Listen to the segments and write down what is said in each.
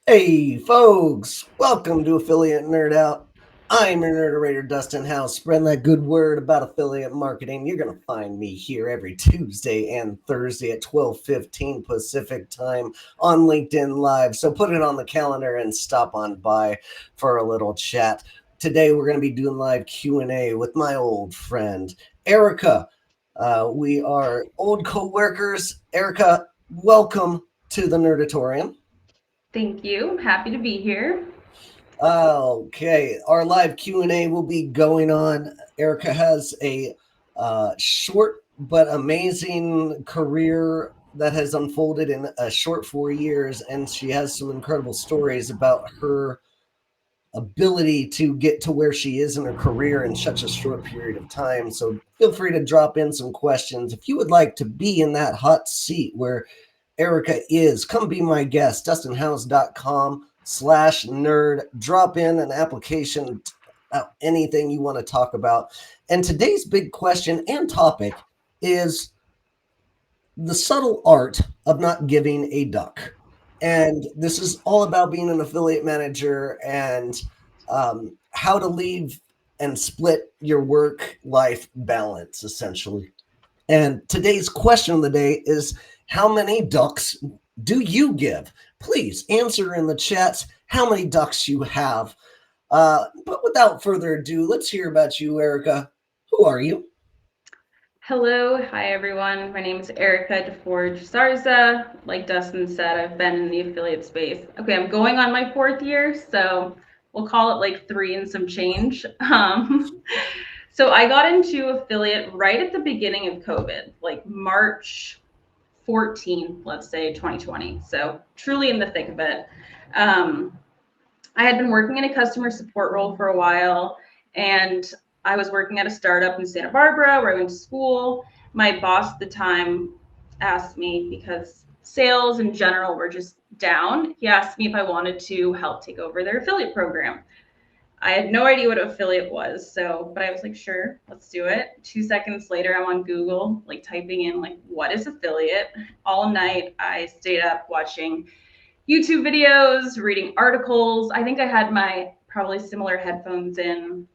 Hey, folks, welcome to Affiliate Nerd Out. I'm your nerderator, Dustin House, spreading that good word about affiliate marketing. You're going to find me here every Tuesday and Thursday at 12:15 Pacific time on LinkedIn Live. So put it on the calendar and stop on by for a little chat. Today, we're going to be doing live Q&A with my old friend, Erica. We are old co-workers. Erica, welcome to the Nerdatorium. Thank you. Happy to be here. Okay, our live Q&A will be going on. Erica has a short but amazing career that has unfolded in a short 4 years, and she has some incredible stories about her ability to get to where she is in her career in such a short period of time. So feel free to drop in some questions. If you would like to be in that hot seat where Erica is, come be my guest, dustinhouse.com/nerd. Drop in an application, anything you want to talk about. And today's big question and topic is the subtle art of not giving a duck. And this is all about being an affiliate manager and how to leave and split your work life balance, essentially. And today's question of the day is, how many ducks do you give? Please answer in the chat how many ducks you have. But without further ado, let's hear about you, Erica. Who are you? Hello. Hi, everyone. My name is Erica DeForge Sarza. Like Dustin said, I've been in the affiliate space. Okay, I'm going on my fourth year, so we'll call it like three and some change. So I got into affiliate right at the beginning of COVID, like March 14th, let's say 2020. So truly in the thick of it. Um, I had been working in a customer support role for a while, and I was working at a startup in Santa Barbara where I went to school. My boss at the time asked me, because sales in general were just down, he asked me if I wanted to help take over their affiliate program. I had no idea what affiliate was, but I was like, sure, let's do it. 2 seconds later, I'm on Google, like typing in like, what is affiliate? All night, I stayed up watching YouTube videos, reading articles. I think I had my probably similar headphones in,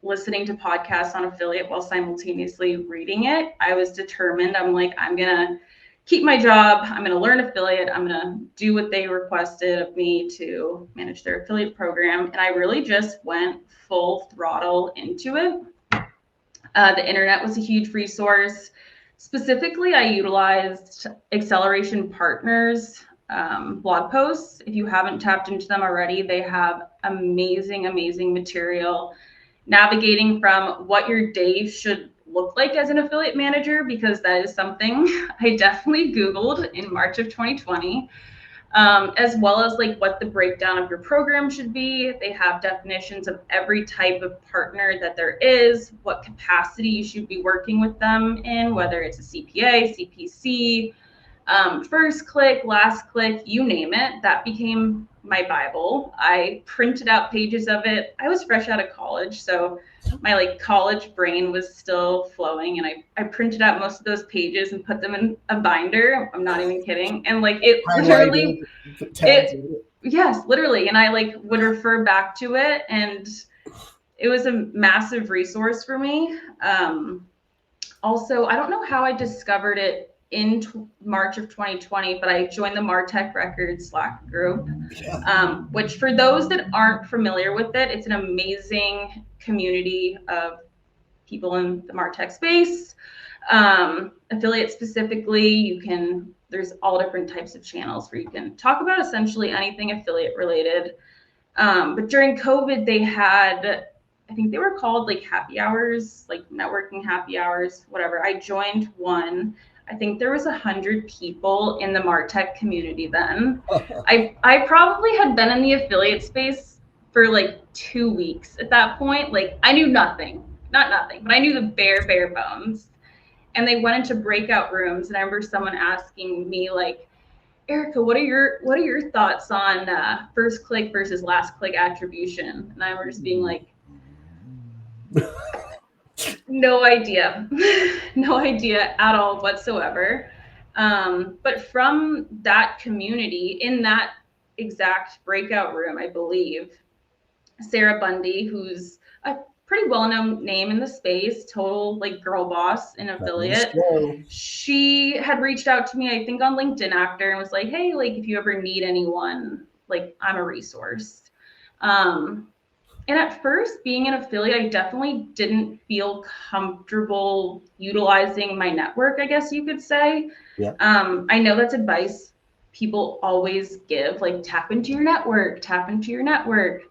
listening to podcasts on affiliate while simultaneously reading it. I was determined. I'm like, I'm going to keep my job. I'm going to learn affiliate. I'm going to do what they requested of me to manage their affiliate program. And I really just went full throttle into it. The internet was a huge resource. Specifically, I utilized Acceleration Partners blog posts. If you haven't tapped into them already, they have amazing, amazing material navigating from what your day should look like as an affiliate manager, because that is something I definitely Googled in March of 2020. As well as like what the breakdown of your program should be. They have definitions of every type of partner that there is, what capacity you should be working with them in, whether it's a CPA, CPC, first click, last click, you name it. That became my Bible. I printed out pages of it. I was fresh out of college, so my like college brain was still flowing, and I printed out most of those pages and put them in a binder. I'm not even kidding. And like it Highlighted, literally put tags it in it. yes, literally. And I like would refer back to it, and it was a massive resource for me. Also, I don't know how I discovered it in March of 2020, but I joined the Martech Records Slack group, Yeah. which for those that aren't familiar with it, it's an amazing community of people in the Martech space. Affiliate specifically, there's all different types of channels where you can talk about essentially anything affiliate related. But during COVID, they had, I think they were called like happy hours, like networking happy hours, whatever. I joined one. I think there was 100 people in the Martech community then. I probably had been in the affiliate space for like 2 weeks at that point. Like I knew nothing, not nothing, but I knew the bare bones. And they went into breakout rooms, and I remember someone asking me like, Erica, what are your thoughts on first click versus last click attribution? And I remember just being like, no idea, no idea at all whatsoever. But from that community, in that exact breakout room, I believe, Sarah Bundy, who's a pretty well-known name in the space, total like girl boss in affiliate. She had reached out to me, I think on LinkedIn after, and was like, hey, like if you ever need anyone, like I'm a resource. And at first, being an affiliate, I definitely didn't feel comfortable utilizing my network, I guess you could say. Yeah. I know that's advice people always give, like tap into your network, tap into your network.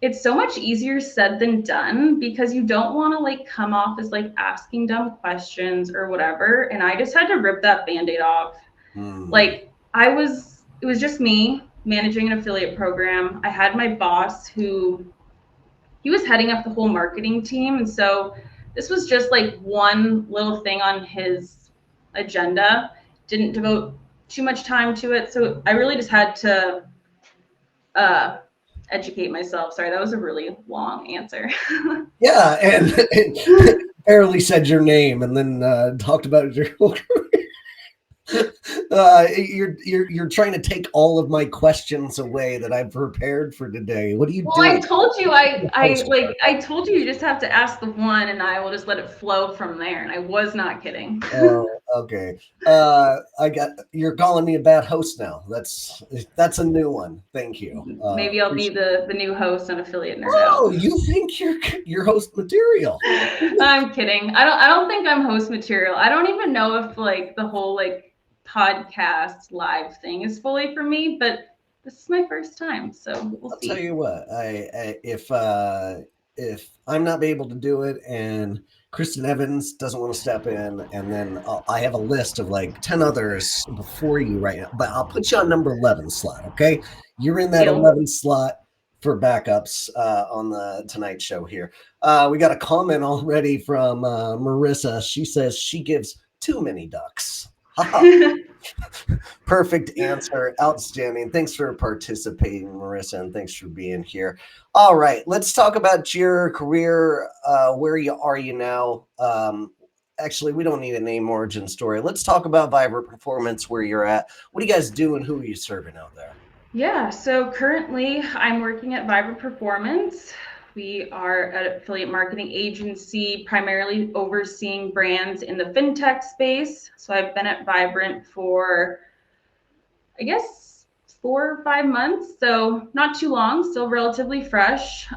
It's so much easier said than done because you don't want to like come off as like asking dumb questions or whatever. And I just had to rip that band-aid off. Like it was just me managing an affiliate program. I had my boss who he was heading up the whole marketing team. And so this was just like one little thing on his agenda, didn't devote too much time to it. So I really just had to educate myself. Sorry, that was a really long answer. Yeah, and barely said your name and then talked about your you're trying to take all of my questions away that I've prepared for today. What are you doing? I told you I told you just have to ask the one and I will just let it flow from there. And I was not kidding. Oh, okay. You're calling me a bad host now. That's a new one. Thank you. Maybe I'll be the new host on Affiliate Nerd Oh, Out. you think you're host material? I'm kidding. I don't think I'm host material. I don't even know if like the whole like podcast live thing is fully for me, but this is my first time, so we'll see. I'll tell you what, if I'm not able to do it and Kristen Evans doesn't want to step in, and then I have a list of like 10 others before you right now, but I'll put you on number 11 slot, okay? You're in that 11 slot for backups on the Tonight Show here. We got a comment already from Marissa. She says she gives too many ducks. Perfect answer. Outstanding. Thanks for participating, Marissa, and thanks for being here. All right, let's talk about your career. Where are you now? Actually, we don't need a name origin story. Let's talk about Vibrant Performance, where you're at. What do you guys do and who are you serving out there? Yeah, so currently I'm working at Vibrant Performance. We are an affiliate marketing agency, primarily overseeing brands in the fintech space. So I've been at Vibrant for, I guess, 4 or 5 months. So not too long, still relatively fresh.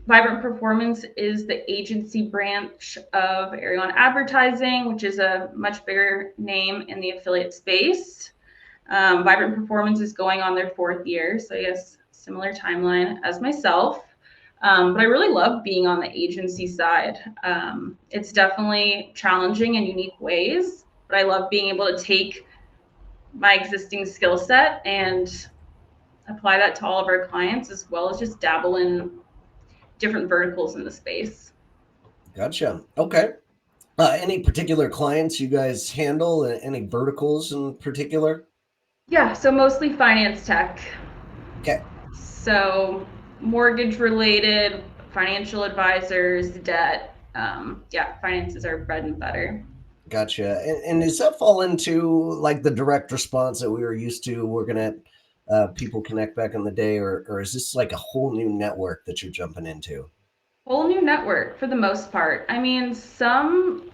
Vibrant Performance is the agency branch of Arion Advertising, which is a much bigger name in the affiliate space. Vibrant Performance is going on their 4th year. So yes, similar timeline as myself. But I really love being on the agency side. It's definitely challenging in unique ways, but I love being able to take my existing skill set and apply that to all of our clients, as well as just dabble in different verticals in the space. Gotcha. Okay. Any particular clients you guys handle? Any verticals in particular? Yeah, so mostly finance tech. Okay. So mortgage related, financial advisors, debt. Finance is our bread and butter. Gotcha. And does that fall into like the direct response that we were used to working at People Connect back in the day, or is this like a whole new network that you're jumping into? Whole new network for the most part. I mean, some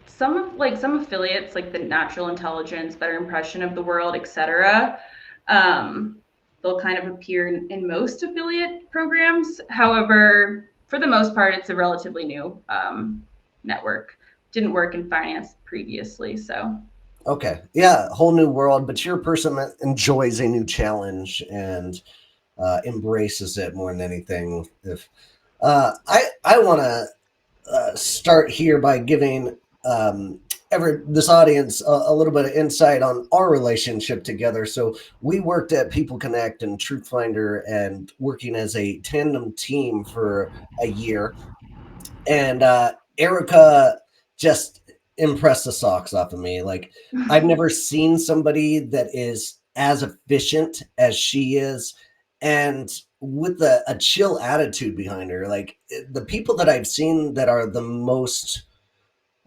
affiliates like the Natural Intelligence, Better Impression of the World, etc. They'll kind of appear in most affiliate programs. However, for the most part, it's a relatively new network. Didn't work in finance previously, so. Okay, yeah, whole new world, but you're a person that enjoys a new challenge and embraces it more than anything. If I want to start here by giving this audience a little bit of insight on our relationship together. So we worked at People Connect and Truth Finder and working as a tandem team for a year. And Erica just impressed the socks off of me. Like I've never seen somebody that is as efficient as she is, and with a chill attitude behind her. Like the people that I've seen that are the most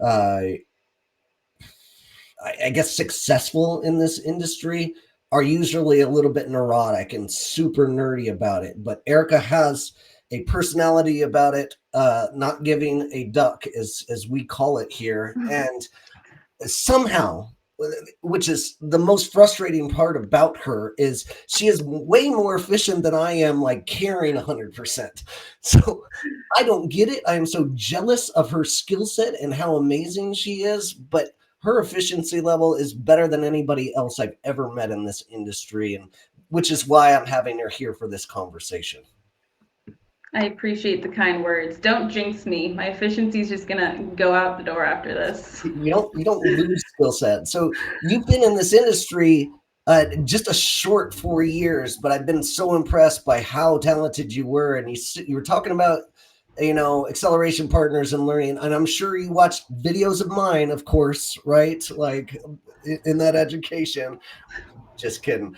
I guess successful in this industry are usually a little bit neurotic and super nerdy about it, but Erica has a personality about it, not giving a duck, as we call it here, and somehow, which is the most frustrating part about her, is she is way more efficient than I am, like carrying 100%. So I don't get it. I am so jealous of her skill set and how amazing she is, but her efficiency level is better than anybody else I've ever met in this industry, and which is why I'm having her here for this conversation. I appreciate the kind words. Don't jinx me. My efficiency is just gonna go out the door after this. You don't lose skill set. So you've been in this industry just a short 4 years, but I've been so impressed by how talented you were. And you were talking about, acceleration partners and learning, and I'm sure you watched videos of mine, of course, right? Like in that education. Just kidding.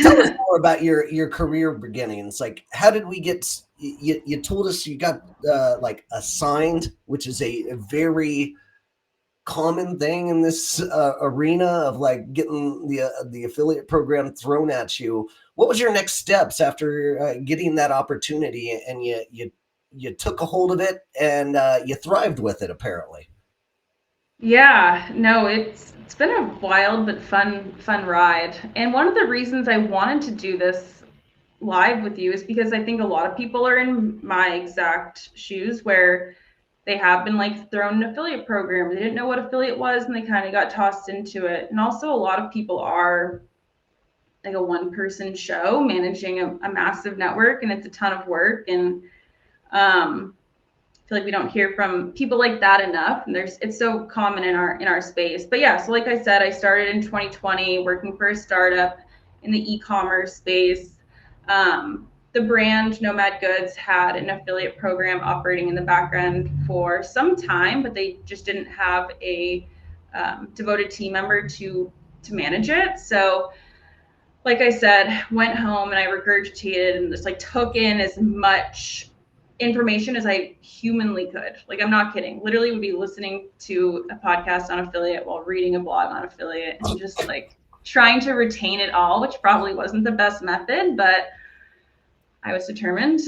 Tell us more about your career beginnings. Like, how did we get? You told us you got like assigned, which is a very common thing in this arena of like getting the affiliate program thrown at you. What was your next steps after getting that opportunity, and you took a hold of it and you thrived with it, apparently? Yeah, no, it's been a wild but fun ride. And one of the reasons I wanted to do this live with you is because I think a lot of people are in my exact shoes where they have been like thrown an affiliate program. They didn't know what affiliate was and they kind of got tossed into it. And also a lot of people are like a one-person show managing a massive network, and it's a ton of work. And I feel like we don't hear from people like that enough, and it's so common in our space. But yeah, so like I said, I started in 2020 working for a startup in the e-commerce space. The brand Nomad Goods had an affiliate program operating in the background for some time, but they just didn't have a devoted team member to manage it. So like I said, went home and I regurgitated and just like took in as much information as I humanly could. Like, I'm not kidding. Literally would be listening to a podcast on affiliate while reading a blog on affiliate and just like trying to retain it all, which probably wasn't the best method, but I was determined.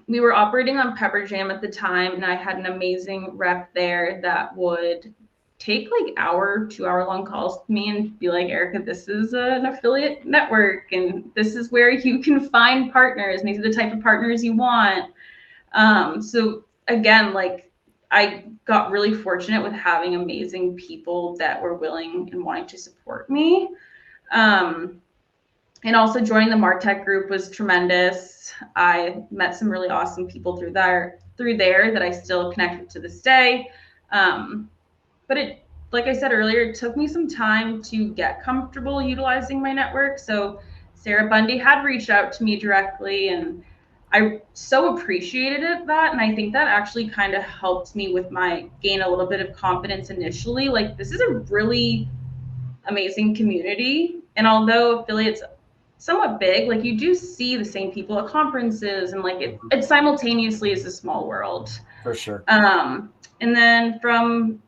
We were operating on Pepper Jam at the time, and I had an amazing rep there that would take like 2 hour long calls with me and be like, Erica, this is an affiliate network and this is where you can find partners and these are the type of partners you want. So again, like I got really fortunate with having amazing people that were willing and wanting to support me. And also joining the Martech group was tremendous. I met some really awesome people through there that I still connect with to this day. But it, like I said earlier, it took me some time to get comfortable utilizing my network. So Sarah Bundy had reached out to me directly, and I so appreciated that. And I think that actually kind of helped me with my gain a little bit of confidence initially. Like, this is a really amazing community. And although affiliates somewhat big, like you do see the same people at conferences, and like it simultaneously is a small world. For sure. And then from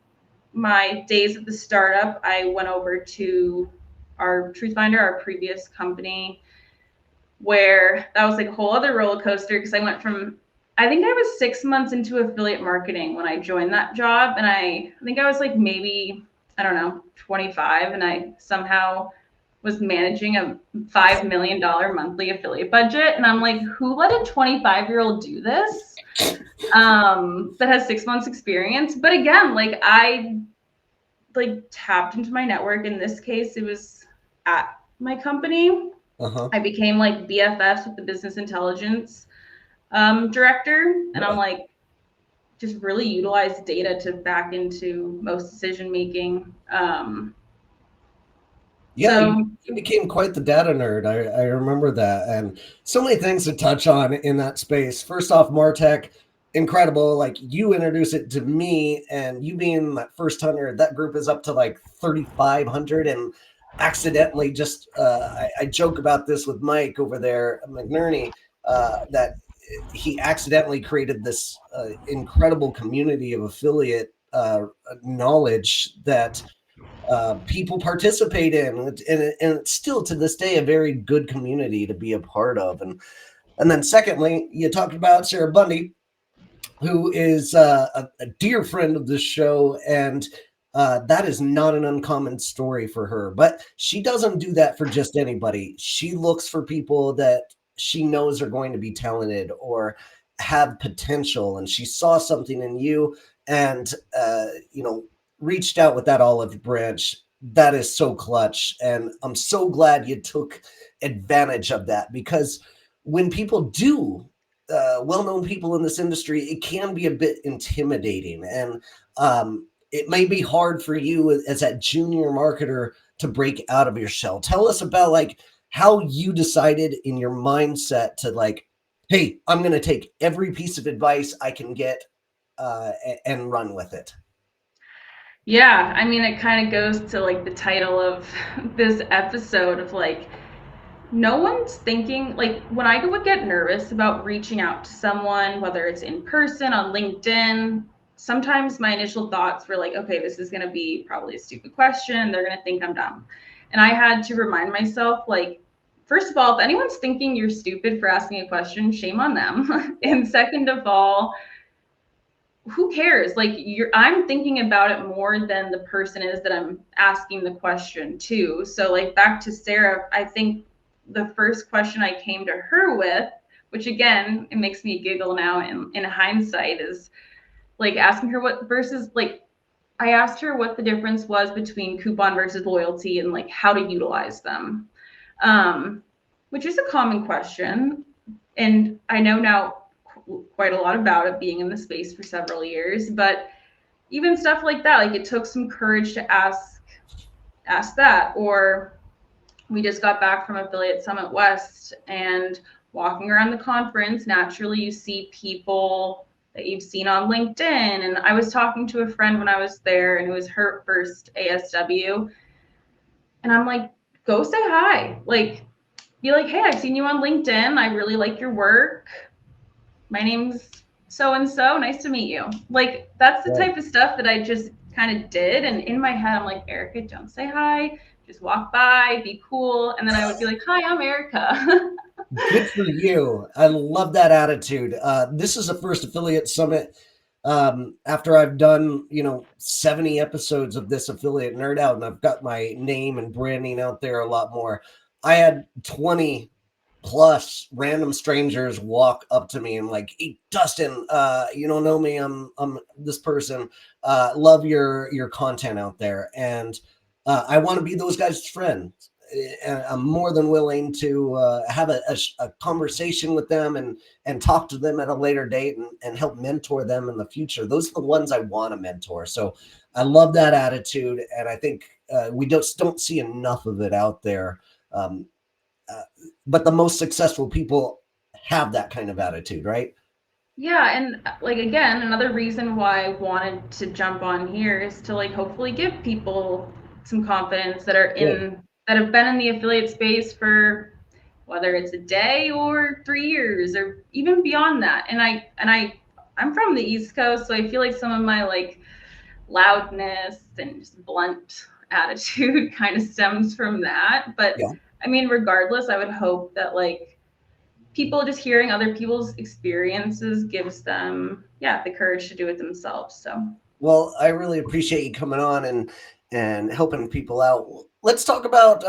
my days at the startup, I went over to our Truthfinder, our previous company, where that was like a whole other roller coaster because I went from, I think I was 6 months into affiliate marketing when I joined that job. And I think I was like maybe, I don't know, 25, and I somehow was managing a $5 million monthly affiliate budget. And I'm like, who let a 25-year-old do this? That has 6 months experience. But again, like I like tapped into my network. In this case, it was at my company. I became like BFFs with the business intelligence director. And I'm like, just really utilize data to back into most decision making. Yeah, you became quite the data nerd. I remember that. And so many things to touch on in that space. First off, Martech, incredible. Like, you introduced it to me, and you being that first hunter, that group is up to like 3,500. And accidentally just, I joke about this with Mike over there, McNerney, that he accidentally created this incredible community of affiliate knowledge that people participate in, and it's still to this day a very good community to be a part of. And then secondly, you talked about Sarah Bundy, who is a dear friend of this show, and that is not an uncommon story for her. But she doesn't do that for just anybody. She looks for people that she knows are going to be talented or have potential, and she saw something in you, and reached out with that olive branch. That is so clutch, and I'm so glad you took advantage of that, because when people do, well-known people in this industry, it can be a bit intimidating, and it may be hard for you as that junior marketer to break out of your shell. Tell us about like how you decided in your mindset to like, hey, I'm going to take every piece of advice I can get and run with it. Yeah, I mean, it kind of goes to like the title of this episode of like, no one's thinking, like when I would get nervous about reaching out to someone, whether it's in person, on LinkedIn, sometimes my initial thoughts were like, okay, this is going to be probably a stupid question. They're going to think I'm dumb. And I had to remind myself, like, first of all, if anyone's thinking you're stupid for asking a question, shame on them. And second of all, who cares? Like I'm thinking about it more than the person is that I'm asking the question to. So like back to Sarah, I think the first question I came to her with, which again, it makes me giggle now in hindsight, is like asking her what versus like I asked her what the difference was between coupon versus loyalty and like how to utilize them, which is a common question. And I know now quite a lot about it, being in the space for several years, but even stuff like that, like it took some courage to ask that. Or we just got back from Affiliate Summit West, and walking around the conference, naturally you see people that you've seen on LinkedIn. And I was talking to a friend when I was there, and it was her first ASW, and I'm like, go say hi, like be like, hey, I've seen you on LinkedIn, I really like your work, my name's so and so, nice to meet you. Like that's the type of stuff that I just kind of did. And in my head, I'm like, Erica, don't say hi, just walk by, be cool. And then I would be like, hi, I'm Erica. Good for you. I love that attitude. This is the first affiliate summit after I've done 70 episodes of this affiliate nerd out, and I've got my name and branding out there a lot more. I had 20 plus random strangers walk up to me and like, hey, Dustin, you don't know me, I'm this person, love your content out there, and I want to be those guys' friends, and I'm more than willing to have a conversation with them and talk to them at a later date and help mentor them in the future. Those are the ones I want to mentor. So I love that attitude, and I think we don't see enough of it out there. But the most successful people have that kind of attitude, right? Yeah, and like again, another reason why I wanted to jump on here is to like hopefully give people some confidence that are that have been in the affiliate space for whether it's a day or 3 years or even beyond that. And I'm from the East Coast, so I feel like some of my like loudness and just blunt attitude kind of stems from that. But I mean, regardless, I would hope that like people just hearing other people's experiences gives them, the courage to do it themselves. So, well, I really appreciate you coming on and helping people out. Let's talk about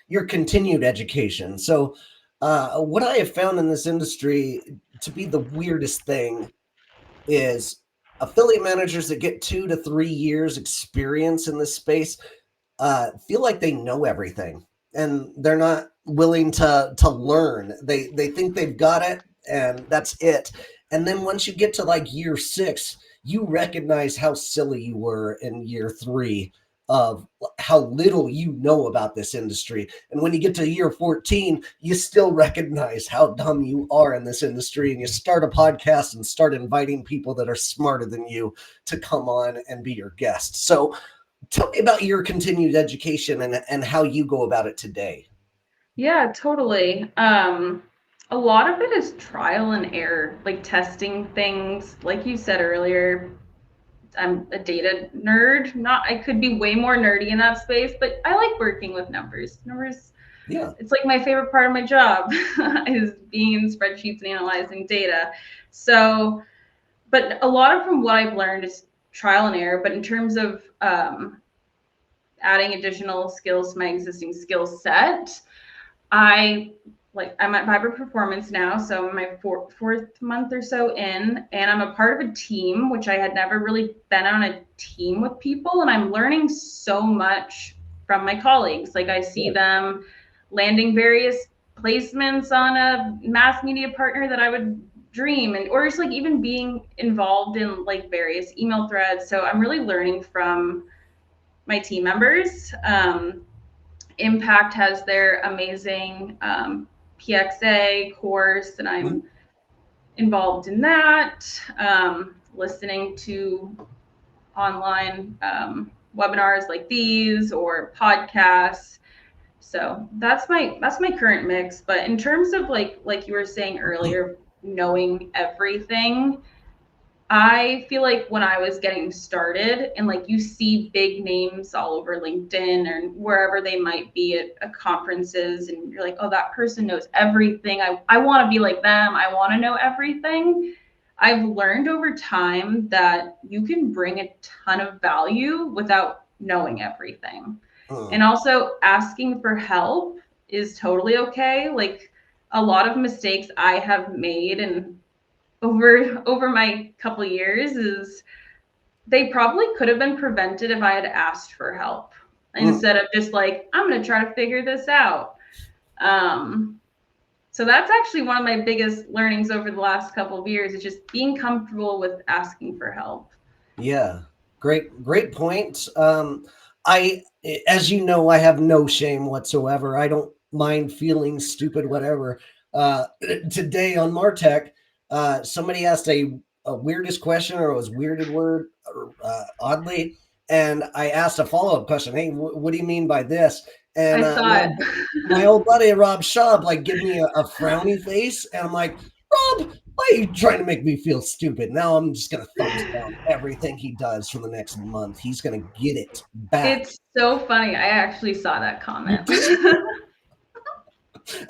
your continued education. So, what I have found in this industry to be the weirdest thing is affiliate managers that get 2 to 3 years experience in this space feel like they know everything, and they're not willing to learn. They think they've got it and that's it. And then once you get to like year 6, you recognize how silly you were in year 3 of how little you know about this industry. And when you get to year 14, you still recognize how dumb you are in this industry, and you start a podcast and start inviting people that are smarter than you to come on and be your guests. So tell me about your continued education and how you go about it today. Yeah, totally. A lot of it is trial and error, like testing things. Like you said earlier, I'm a data nerd. I could be way more nerdy in that space, but I like working with numbers. Yeah. It's like my favorite part of my job is being in spreadsheets and analyzing data. So, but a lot of from what I've learned is trial and error. But in terms of adding additional skills to my existing skill set, I'm at Vibrant Performance now, so I'm my fourth month or so in, and I'm a part of a team, which I had never really been on a team with people, and I'm learning so much from my colleagues. Like I see them landing various placements on a mass media partner that I would dream, and or just like even being involved in like various email threads. So I'm really learning from my team members. Impact has their amazing PXA course, and I'm involved in that. Listening to online webinars like these or podcasts. So that's my current mix. But in terms of like you were saying earlier, knowing everything, I feel like when I was getting started and like you see big names all over LinkedIn or wherever they might be at conferences, and you're like, oh, that person knows everything. I want to be like them. I want to know everything. I've learned over time that you can bring a ton of value without knowing everything. And also asking for help is totally okay. Like a lot of mistakes I have made and over my couple years is they probably could have been prevented if I had asked for help instead of just like, I'm going to try to figure this out. So that's actually one of my biggest learnings over the last couple of years is just being comfortable with asking for help. Yeah, great point. As you know, I have no shame whatsoever. I don't mind feeling stupid, whatever. Today on Martech, somebody asked a weirdest question, or it was weirded word, oddly, and I asked a follow-up question. Hey, what do you mean by this? And I saw it. My old buddy Rob Schaub give me a frowny face, and I'm like, Rob, why are you trying to make me feel stupid? Now I'm just gonna thumbs down everything he does for the next month. He's gonna get it back. It's so funny. I actually saw that comment.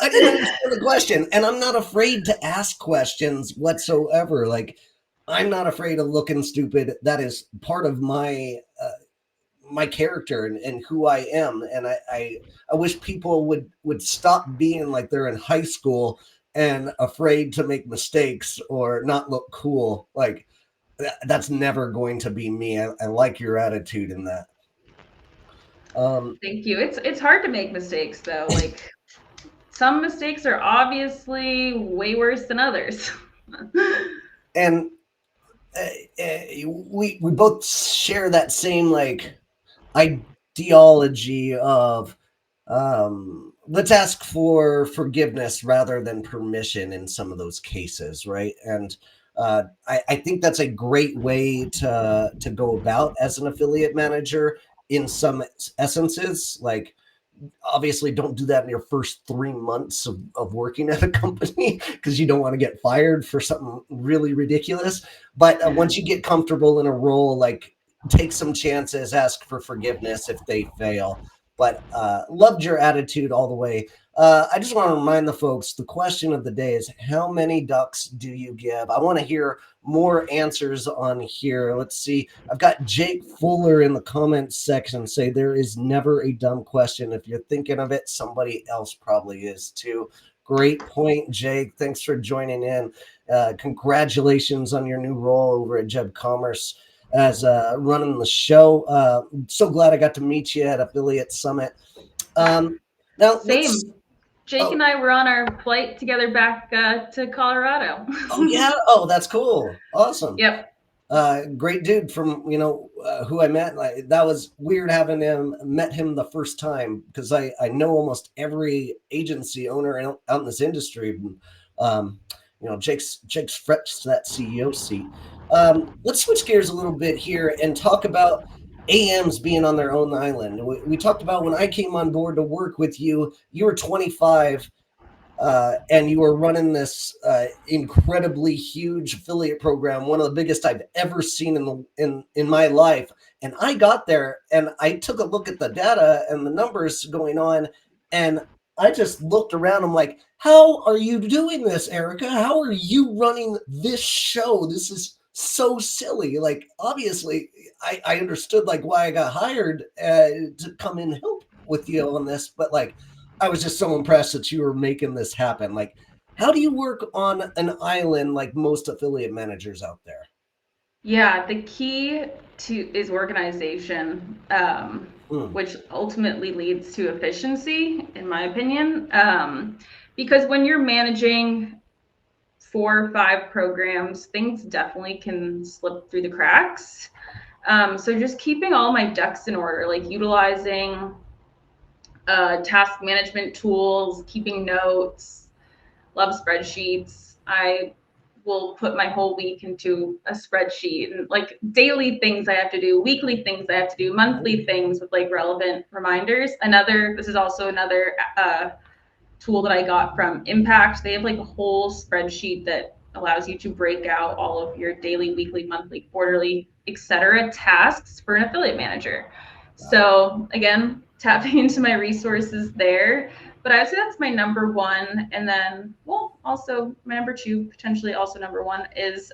I didn't understand the question, and I'm not afraid to ask questions whatsoever. Like, I'm not afraid of looking stupid. That is part of my my character and who I am. And I wish people would stop being like they're in high school and afraid to make mistakes or not look cool. Like that's never going to be me. I like your attitude in that. Thank you. It's hard to make mistakes though. Like some mistakes are obviously way worse than others. And we both share that same like ideology of let's ask for forgiveness rather than permission in some of those cases, right? And I think that's a great way to go about as an affiliate manager in some essences. Like, obviously don't do that in your first 3 months of working at a company because you don't want to get fired for something really ridiculous. But once you get comfortable in a role, like take some chances, ask for forgiveness if they fail. But loved your attitude all the way. I just want to remind the folks, the question of the day is, how many ducks do you give? I want to hear more answers on here. Let's see. I've got Jake Fuller in the comments section say there is never a dumb question. If you're thinking of it, somebody else probably is too. Great point, Jake. Thanks for joining in. Congratulations on your new role over at Jeb Commerce as running the show. So glad I got to meet you at Affiliate Summit. Now, same. Jake and I were on our flight together back to Colorado. Oh yeah. Oh, that's cool. Awesome. Yep. Great dude from who I met. That was weird having met him the first time because I know almost every agency owner out in this industry. Jake's fresh to that CEO seat. Let's switch gears a little bit here and talk about AMs being on their own island. We talked about when I came on board to work with you, you were 25. and you were running this incredibly huge affiliate program, one of the biggest I've ever seen in my life. And I got there and I took a look at the data and the numbers going on, and I just looked around. I'm like, how are you doing this, Erica? How are you running this show? This is so silly. Like, obviously, I understood like why I got hired to come in and help with you on this, but like, I was just so impressed that you were making this happen. Like, how do you work on an island like most affiliate managers out there? Yeah, the key to is organization, Mm, which ultimately leads to efficiency, in my opinion. Because when you're managing 4 or 5 programs, things definitely can slip through the cracks. So just keeping all my ducks in order, like utilizing task management tools, keeping notes, love spreadsheets. I will put my whole week into a spreadsheet and like daily things I have to do, weekly things I have to do, monthly things with like relevant reminders. This is also another tool that I got from Impact. They have like a whole spreadsheet that allows you to break out all of your daily, weekly, monthly, quarterly, etc. tasks for an affiliate manager. So again, tapping into my resources there. But I would say that's my number one. And then, well, also my number two, potentially also number one, is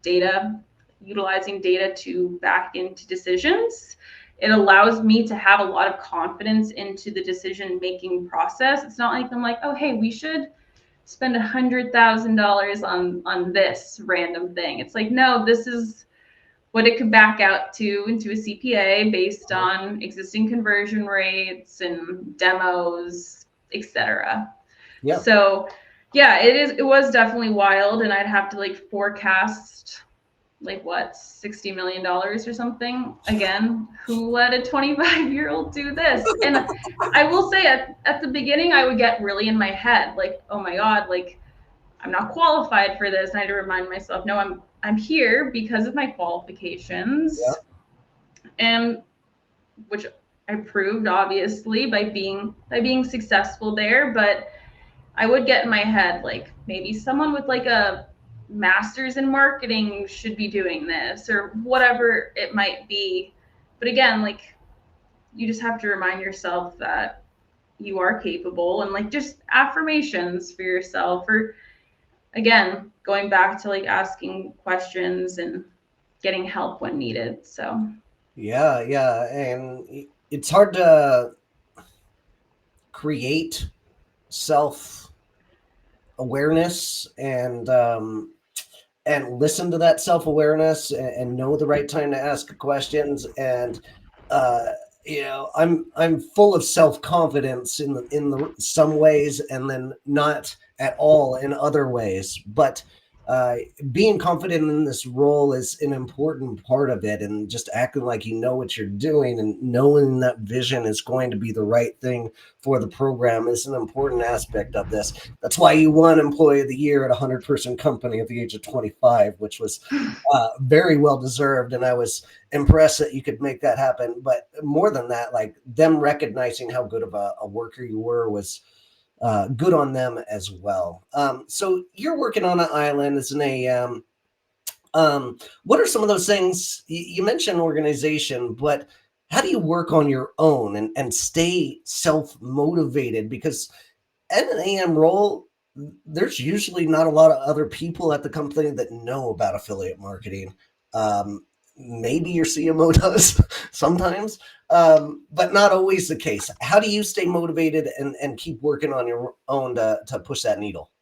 data, utilizing data to back into decisions. It allows me to have a lot of confidence into the decision making process. It's not like I'm like, oh, hey, we should spend $100,000 on this random thing. It's like, no, this is what it could back out to into a CPA based on existing conversion rates and demos, etc. yeah. So yeah, it was definitely wild, and I'd have to like forecast like what, $60 million or something. Again, who let a 25-year-old do this? And I will say at the beginning I would get really in my head like, oh my god, like I'm not qualified for this. And I had to remind myself, no, I'm here because of my Yeah. qualifications, and which I proved obviously by being successful there. But I would get in my head like maybe someone with like a master's in marketing should be doing this or whatever it might be. But again, like you just have to remind yourself that you are capable, and like just affirmations for yourself, or again, going back to like asking questions and getting help when needed. So Yeah, yeah. And it's hard to create self awareness and listen to that self awareness and know the right time to ask questions. And uh, I'm full of self confidence in some ways, and then not at all in other ways. But uh, being confident in this role is an important part of it, and just acting like you know what you're doing and knowing that vision is going to be the right thing for the program is an important aspect of this. That's why you won Employee of the Year at a 100-person company at the age of 25, which was very well deserved. And I was impressed that you could make that happen. But more than that, like them recognizing how good of a worker you were was good on them as well. So you're working on an island as an AM. What are some of those things you mentioned organization, but how do you work on your own and stay self motivated? Because at an AM role, there's usually not a lot of other people at the company that know about affiliate marketing. Maybe your CMO does sometimes, but not always the case. How do you stay motivated and keep working on your own to push that needle?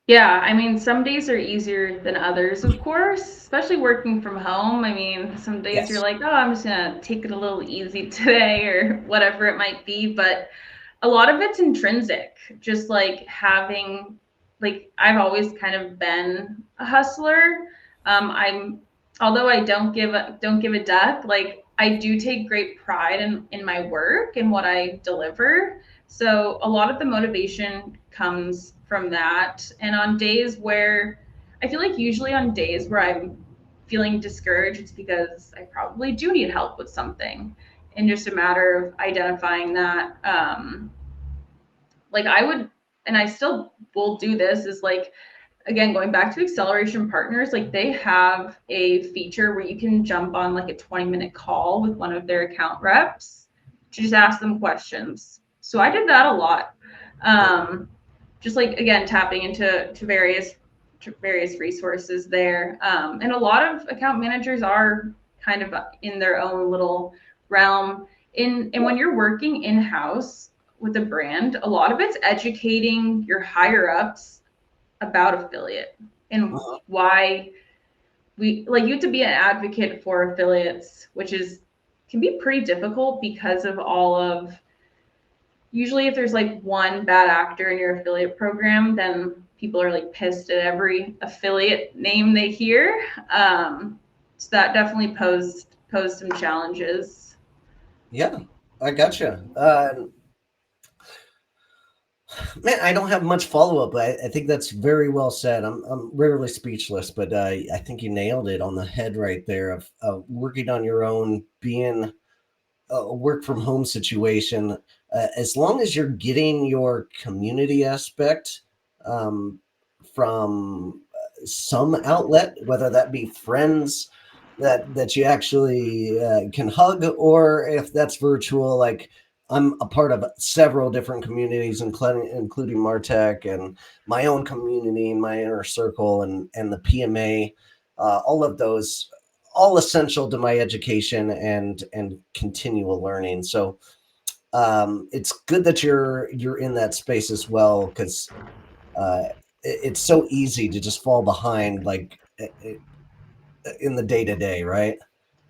yeah, I mean, some days are easier than others, of course, especially working from home. I mean, some days you're Yes. like, oh, I'm just gonna take it a little easy today or whatever it might be. But a lot of it's intrinsic, just like having, like, I've always kind of been a hustler. Although I don't give a duck, like I do take great pride in my work and what I deliver. So a lot of the motivation comes from that. And on days where I feel like usually on days where I'm feeling discouraged, it's because I probably do need help with something. And just a matter of identifying that. Like I would and I still will do this, is like, again, going back to Acceleration Partners, like they have a feature where you can jump on like a 20-minute call with one of their account reps to just ask them questions. So I did that a lot. Just like, again, tapping into various resources there. And a lot of account managers are kind of in their own little realm. And when you're working in-house with a brand, a lot of it's educating your higher ups about affiliate and why you have to be an advocate for affiliates, which can be pretty difficult because of all of, usually if there's like one bad actor in your affiliate program, then people are like pissed at every affiliate name they hear. So that definitely posed some challenges. Yeah, I gotcha. Man, I don't have much follow up. I think that's very well said. I'm rarely speechless, but I think you nailed it on the head right there of working on your own, being a work from home situation. As long as you're getting your community aspect from some outlet, whether that be friends that you actually can hug, or if that's virtual, like I'm a part of several different communities, including Martech and my own community and my inner circle and the PMA, all of those, all essential to my education and continual learning. So it's good that you're in that space as well, because it's so easy to just fall behind, like in the day to day, right?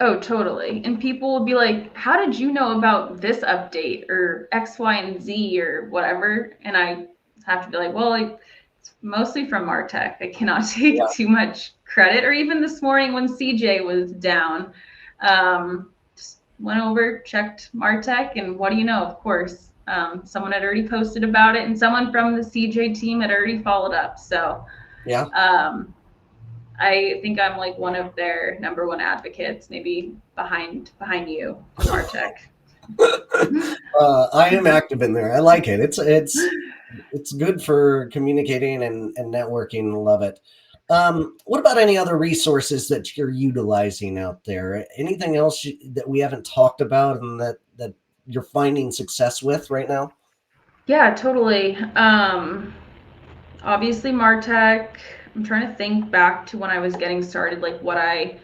Oh, totally. And people will be like, how did you know about this update or X, Y, and Z or whatever? And I have to be like, well, like, it's mostly from Martech. I cannot take too much credit. Or even this morning when CJ was down, just went over, checked Martech, and what do you know? Of course, someone had already posted about it, and someone from the CJ team had already followed up. So, yeah. I think I'm like one of their number one advocates, maybe behind you, Martech. I am active in there. I like it. It's good for communicating and networking. Love it. What about any other resources that you're utilizing out there? Anything else that we haven't talked about and that you're finding success with right now? Yeah, totally. Obviously Martech. I'm trying to think back to when I was getting started, like what I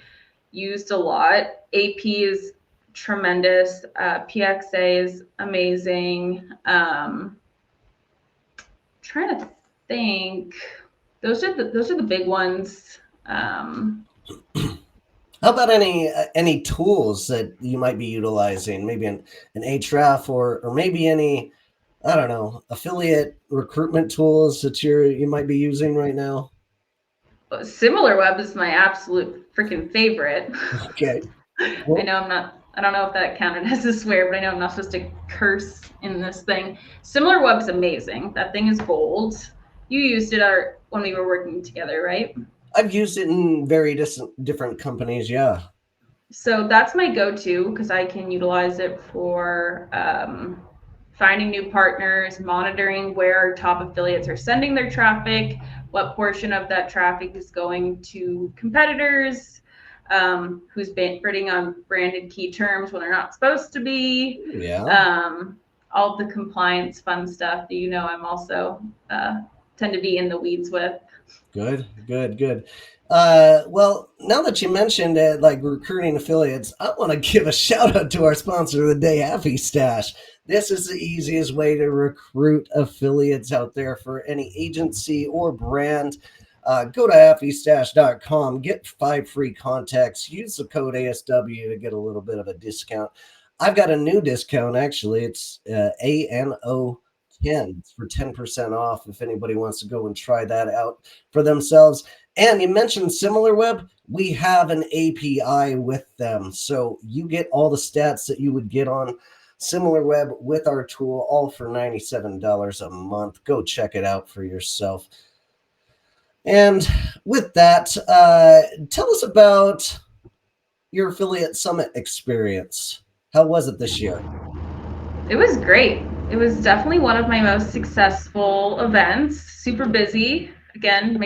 used a lot. AP is tremendous. PXA is amazing. Trying to think. Those are the big ones. How about any tools that you might be utilizing? Maybe an Ahrefs or maybe any, I don't know, affiliate recruitment tools that you might be using right now? SimilarWeb is my absolute freaking favorite. Okay. I know I don't know if that counted as a swear, but I know I'm not supposed to curse in this thing. SimilarWeb's amazing. That thing is gold. You used it when we were working together, right? I've used it in very different companies. Yeah. So that's my go-to because I can utilize it for finding new partners, monitoring where our top affiliates are sending their traffic, what portion of that traffic is going to competitors, who's bidding on branded key terms when they're not supposed to be. Yeah. All the compliance fun stuff that I'm also tend to be in the weeds with. Good. Well, now that you mentioned like recruiting affiliates, I want to give a shout out to our sponsor of the day, AffyStash. This is the easiest way to recruit affiliates out there for any agency or brand. Go to AffyStash.com, get 5 free contacts, use the code ASW to get a little bit of a discount. I've got a new discount, actually. It's ANO10 for 10% off if anybody wants to go and try that out for themselves. And you mentioned SimilarWeb. We have an API with them. So you get all the stats that you would get on SimilarWeb with our tool, all for $97 a month. Go check it out for yourself. And with that, tell us about your Affiliate Summit experience. How was it this year? It was great. It was definitely one of my most successful events. Super busy. Again,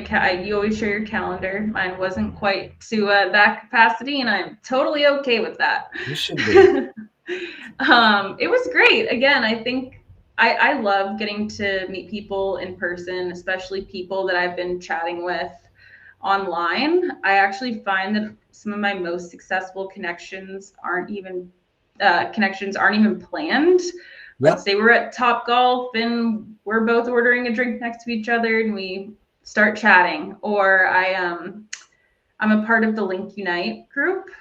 you always share your calendar. Mine wasn't quite to that capacity, and I'm totally okay with that. You should be. It was great. Again, I think I love getting to meet people in person, especially people that I've been chatting with online. I actually find that some of my most successful connections aren't even planned. Let's Yep. say we're at Top Golf and we're both ordering a drink next to each other and we start chatting. Or I'm a part of the Link Unite group.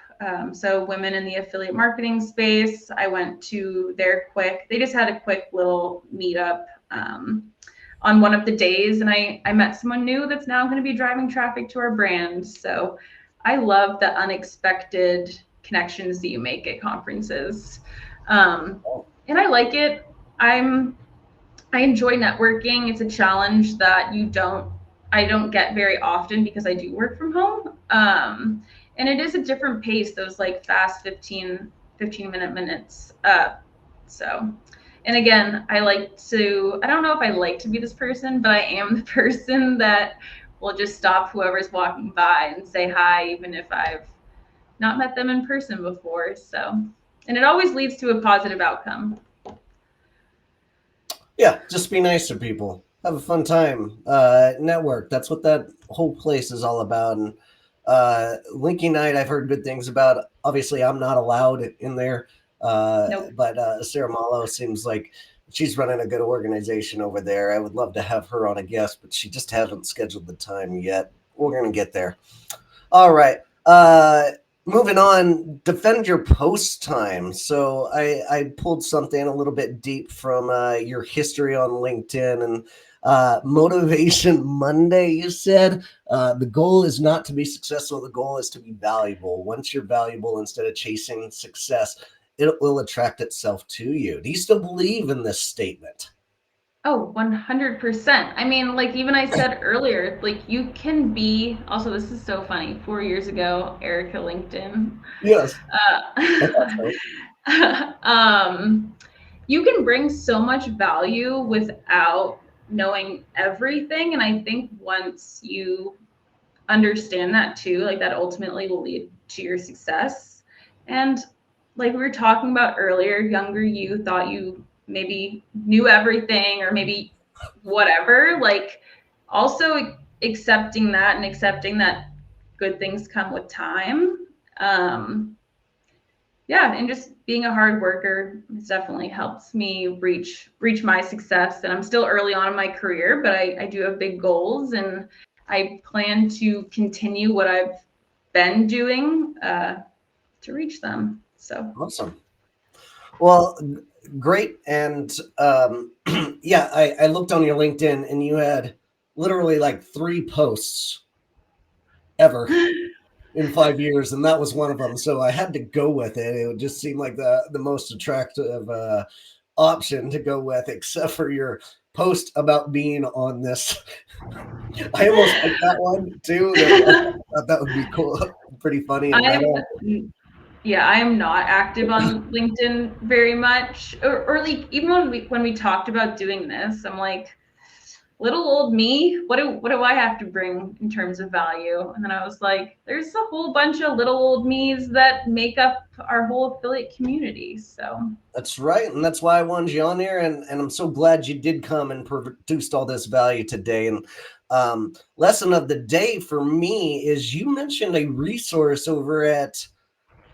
So women in the affiliate marketing space. I went to they just had a quick little meetup on one of the days, and I met someone new that's now going to be driving traffic to our brand. So I love the unexpected connections that you make at conferences. And I like it. I enjoy networking. It's a challenge that I don't get very often because I do work from home. And it is a different pace, those like fast 15 minutes. So, and again, I don't know if I like to be this person, but I am the person that will just stop whoever's walking by and say hi, even if I've not met them in person before. So, and it always leads to a positive outcome. Yeah, just be nice to people. Have a fun time. Network. That's what that whole place is all about. And Linky Night, I've heard good things about. Obviously, I'm not allowed in there. Nope. But Sarah Malo seems like she's running a good organization over there. I would love to have her on a guest, but she just hasn't scheduled the time yet. We're going to get there. All right. Moving on, defend your post time. So I pulled something a little bit deep from your history on LinkedIn and Motivation Monday. You said the goal is not to be successful. The goal is to be valuable. Once you're valuable, instead of chasing success, it will attract itself to you. Do you still believe in this statement? Oh, 100%. I mean, like even I said earlier, like you can be, also, this is so funny. 4 years ago, Erica LinkedIn. Yes. You can bring so much value without knowing everything. And I think once you understand that too, like that ultimately will lead to your success. And like we were talking about earlier, younger you thought you maybe knew everything or maybe whatever, like also accepting that and accepting that good things come with time. Yeah, and just being a hard worker has definitely helps me reach my success. And I'm still early on in my career, but I do have big goals and I plan to continue what I've been doing to reach them. So Awesome. Well, great. And yeah, I looked on your LinkedIn and you had literally like 3 posts ever in 5 years, and that was one of them. So I had to go with it. It just seemed like the most attractive option to go with, except for your post about being on this. I almost like that one too. I thought that would be cool, pretty funny and meta. Yeah, I am not active on LinkedIn very much, or like even when we talked about doing this, I'm like, little old me, what do I have to bring in terms of value? And then I was like, there's a whole bunch of little old me's that make up our whole affiliate community. So That's right, and that's why I wanted you on there, and I'm so glad you did come and produced all this value today. And lesson of the day for me is you mentioned a resource over at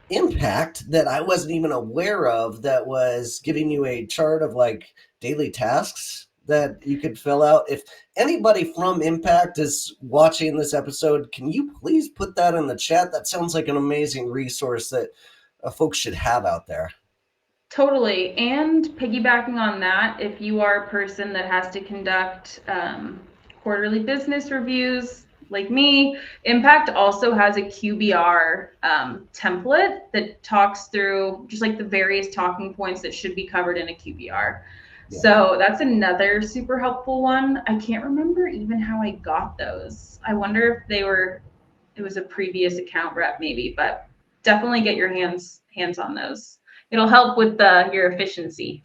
Impact that I wasn't even aware of, that was giving you a chart of like daily tasks that you could fill out. If anybody from Impact is watching this episode, can you please put that in the chat? That sounds like an amazing resource that folks should have out there. totally. And piggybacking on that, if you are a person that has to conduct quarterly business reviews like me, Impact also has a QBR template that talks through just like the various talking points that should be covered in a QBR. Yeah. So that's another super helpful one. I can't remember even how I got those. I wonder if it was a previous account rep maybe, but definitely get your hands on those. it'll help with your efficiency.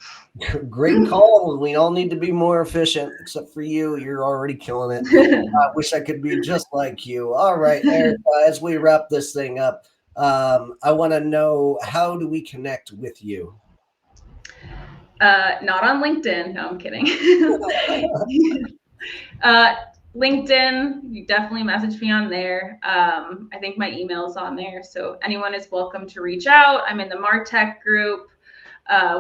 Great call. We all need to be more efficient, except for you. You're already killing it. I wish I could be just like you. All right, Eric, as we wrap this thing up, I want to know, how do we connect with you? Not on LinkedIn. No, I'm kidding. LinkedIn, you definitely message me on there. I think my email is on there, so anyone is welcome to reach out. I'm in the Martech group,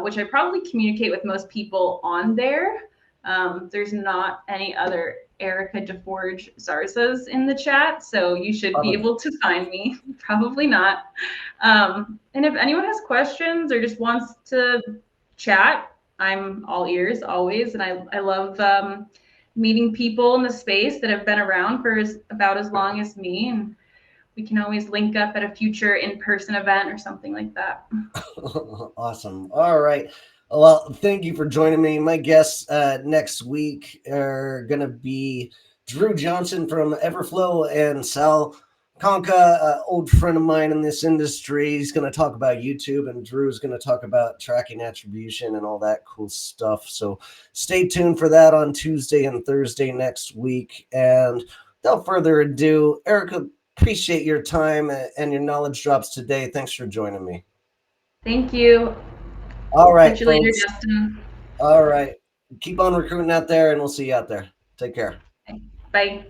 which I probably communicate with most people on there. There's not any other Erica DeForge Zarzas in the chat, so you should be able to find me. Probably not. And if anyone has questions or just wants to chat, I'm all ears always, and I love meeting people in the space that have been around for about as long as me, and we can always link up at a future in-person event or something like that. Awesome. All right. Well, thank you for joining me. My guests next week are going to be Drew Johnson from Everflow and Sal Conca, old friend of mine in this industry. He's going to talk about YouTube, and Drew's going to talk about tracking attribution and all that cool stuff. So stay tuned for that on Tuesday and Thursday next week. And without further ado, Erica, appreciate your time and your knowledge drops today. Thanks for joining me. Thank you. All right. Catch you later, Justin. All right. Keep on recruiting out there, and we'll see you out there. Take care. Bye.